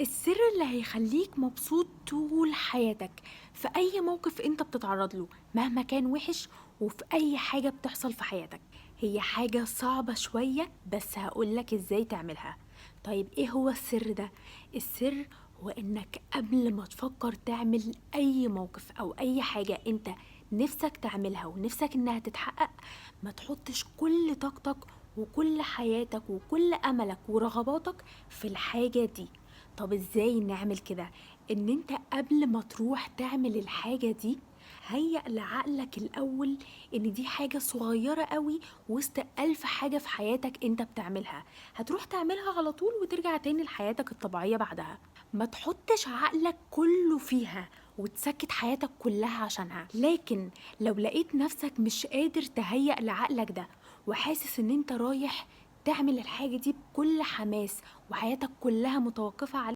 السر اللي هيخليك مبسوط طول حياتك في أي موقف أنت بتتعرض له مهما كان وحش، وفي أي حاجة بتحصل في حياتك. هي حاجة صعبة شوية بس هقولك إزاي تعملها. طيب إيه هو السر ده؟ السر هو إنك قبل ما تفكر تعمل أي موقف أو أي حاجة أنت نفسك تعملها ونفسك إنها تتحقق، ما تحطش كل طاقتك وكل حياتك وكل أملك ورغباتك في الحاجة دي. طب ازاي نعمل كده؟ ان انت قبل ما تروح تعمل الحاجة دي، هيأ لعقلك الأول إن دي حاجة صغيرة قوي وسط ألف حاجة في حياتك أنت بتعملها، هتروح تعملها على طول وترجع تاني لحياتك الطبيعية بعدها. ما تحطش عقلك كله فيها وتسكت حياتك كلها عشانها. لكن لو لقيت نفسك مش قادر تهيأ لعقلك ده وحاسس إن أنت رايح تعمل الحاجة دي بكل حماس وحياتك كلها متوقفة على